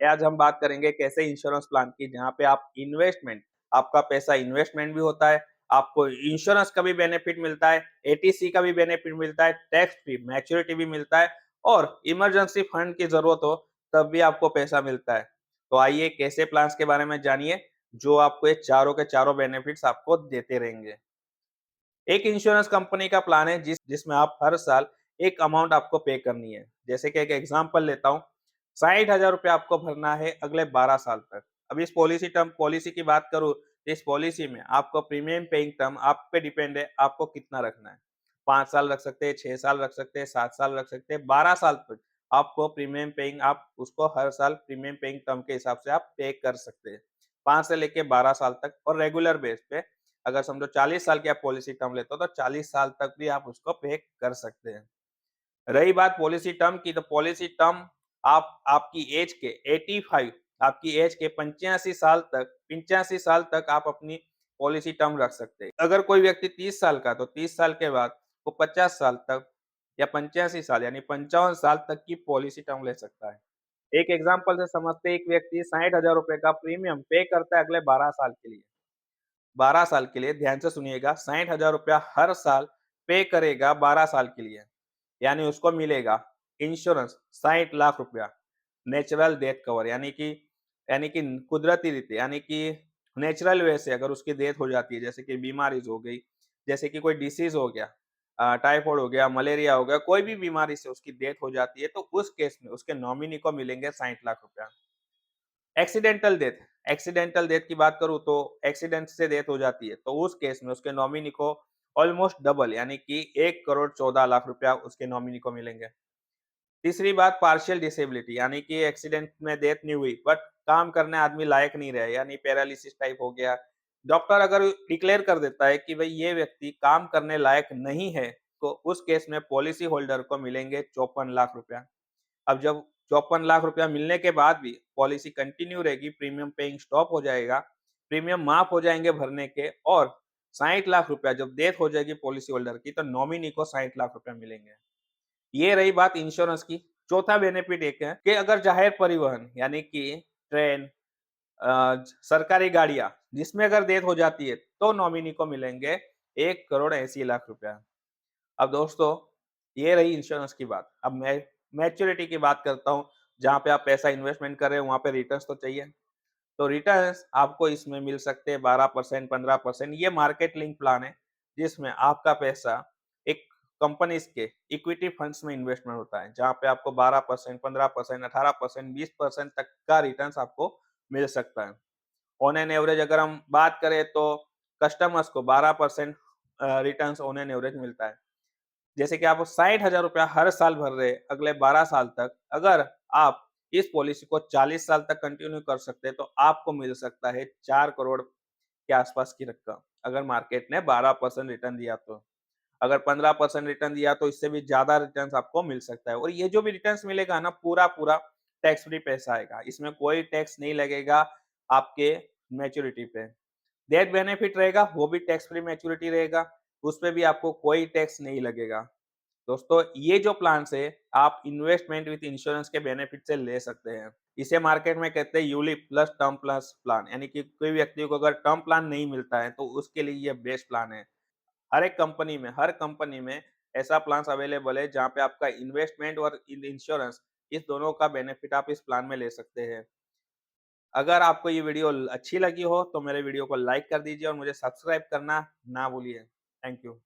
आज हम बात करेंगे कैसे इंश्योरेंस प्लान की, जहाँ पे आप इन्वेस्टमेंट, आपका पैसा इन्वेस्टमेंट भी होता है, आपको इंश्योरेंस का भी बेनिफिट मिलता है, एटीसी का भी बेनिफिट मिलता है, टैक्स फ्री मैच्योरिटी भी मिलता है और इमरजेंसी फंड की जरूरत हो तब भी आपको पैसा मिलता है। तो आइए कैसे प्लान्स के बारे में जानिए जो आपको ये चारों के चारों बेनिफिट्स आपको देते रहेंगे। एक इंश्योरेंस कंपनी का प्लान है जिसमें आप हर साल एक अमाउंट आपको पे करनी है। जैसे कि एक एग्जांपल लेता हूँ, 60,000 रुपये आपको भरना है अगले 12 साल तक। अब इस पॉलिसी की बात करूँ तो इस पॉलिसी में आपको प्रीमियम पेइंग टर्म आप पे डिपेंड है, आपको कितना रखना है। 5 साल रख सकते हैं, 6 साल रख सकते हैं, 7 साल रख सकते हैं, 12 साल तक आपको प्रीमियम पेइंग, आप उसको हर साल प्रीमियम पेइंग टर्म के हिसाब से आप पे कर सकते हैं। 5 से लेके 12 साल तक और रेगुलर बेस पे अगर समझो 40 साल की आप पॉलिसी टर्म लेते हो तो 40 साल तक भी आप उसको पे कर सकते हैं। रही बात पॉलिसी टर्म की, तो पॉलिसी टर्म आप आपकी एज के 85, आपकी एज के 85 साल तक आप अपनी पॉलिसी टर्म रख सकते हैं। अगर कोई व्यक्ति 30 साल का तो 30 साल के बाद वो 50 साल तक या 85 साल यानी 55 साल तक की पॉलिसी टर्म ले सकता है। एक एग्जांपल से समझते हैं, एक व्यक्ति 60,000 रुपए का प्रीमियम पे करता है अगले 12 साल के लिए। 12 साल के लिए ध्यान से सुनिएगा, 60,000 रुपया हर साल पे करेगा 12 साल के लिए, यानी उसको मिलेगा इंश्योरेंस 60 लाख रुपया, नेचुरल डेथ कवर यानी कि कुदरती रीति यानी कि नेचुरल वे से अगर उसकी डेथ हो जाती है, जैसे कि बीमारीज हो गई, जैसे कि कोई डिसीज हो गया, टाइफाइड हो गया, मलेरिया हो गया, कोई भी बीमारी से उसकी डेथ हो जाती है तो उस केस में उसके नॉमिनी को मिलेंगे 60 लाख रुपया। एक्सीडेंटल डेथ, एक्सीडेंटल डेथ की बात करूँ तो एक्सीडेंट से डेथ हो जाती है, तो उस केस में उसके नॉमिनी को ऑलमोस्ट डबल यानी कि 1 करोड़ 14 लाख रुपया उसके नॉमिनी को मिलेंगे। तीसरी बात पार्शियल डिसेबिलिटी यानी कि एक्सीडेंट में डेथ नहीं हुई बट काम करने आदमी लायक नहीं रहे यानी पैरालिसिस टाइप हो गया। डॉक्टर अगर डिक्लेयर कर देता है कि भाई ये व्यक्ति काम करने लायक नहीं है, तो उस केस में पॉलिसी होल्डर को मिलेंगे 54 लाख रुपया। अब जब 54 लाख रुपया मिलने के बाद भी पॉलिसी कंटिन्यू रहेगी, प्रीमियम पेइंग स्टॉप हो जाएगा, प्रीमियम माफ हो जाएंगे भरने के और 60 लाख रुपया जब डेथ हो जाएगी पॉलिसी होल्डर की तो नॉमिनी को 60 लाख रुपया मिलेंगे। ये रही बात इंश्योरेंस की। चौथा बेनिफिट एक है कि अगर जाहिर परिवहन यानी कि ट्रेन, सरकारी गाड़ियां जिसमें अगर डेथ हो जाती है तो नॉमिनी को मिलेंगे 1 करोड़ 80 लाख रुपया। अब दोस्तों, ये रही इंश्योरेंस की बात। अब मैं मैच्योरिटी की बात करता हूँ, जहाँ पे आप पैसा इन्वेस्टमेंट कर रहे हो वहाँ पे रिटर्न्स तो चाहिए। तो रिटर्न्स आपको इसमें मिल सकते हैं 12%, 15%। ये मार्केट लिंक प्लान है, जिसमें आपका पैसा एक कंपनीज के इक्विटी फंड्स में इन्वेस्टमेंट होता है, जहाँ पे आपको 12%, 15%, 18%, 20% तक का रिटर्न्स आपको मिल सकता है। ऑन एन एवरेज अगर हम बात करें तो कस्टमर्स को 12% रिटर्न्स ऑन एन एवरेज मिलता है। जैसे कि आप 60,000 रुपया हर साल भर रहे हैं अगले 12 साल तक, अगर आप इस पॉलिसी को 40 साल तक कंटिन्यू कर सकते हैं तो आपको मिल सकता है 4 करोड़ के आसपास की रकम, अगर मार्केट ने 12% रिटर्न दिया तो। अगर 15% रिटर्न दिया तो इससे भी ज़्यादा रिटर्न्स आपको मिल सकता है और ये जो भी रिटर्न्स मिलेगा ना, पूरा-पूरा टैक्स फ्री पैसा आएगा। इसमें कोई टैक्स नहीं लगेगा आपके मैच्योरिटी पे। डेथ बेनिफिट रहेगा, वो भी टैक्स फ्री मैच्योरिटी रहेगा, उसपे भी आपको कोई टैक्स नहीं लगेगा। दोस्तों, ये जो प्लान्स है, आप इन्वेस्टमेंट विथ इंश्योरेंस के बेनिफिट से ले सकते हैं। इसे मार्केट में कहते हैं ULIP plus term plus plan, यानी कि कोई व्यक्ति को अगर टर्म प्लान नहीं मिलता है, तो उसके लिए ये बेस्ट प्लान है। हर कंपनी में ऐसा प्लान्स अवेलेबल है, जहाँ पे आपका इन्वेस्टमेंट और इंश्योरेंस इस दोनों का बेनिफिट आप इस प्लान में ले सकते हैं। अगर आपको ये वीडियो अच्छी लगी हो, तो मेरे वीडियो को लाइक कर दीजिए और मुझे सब्सक्राइब करना ना भूलिए। Thank you.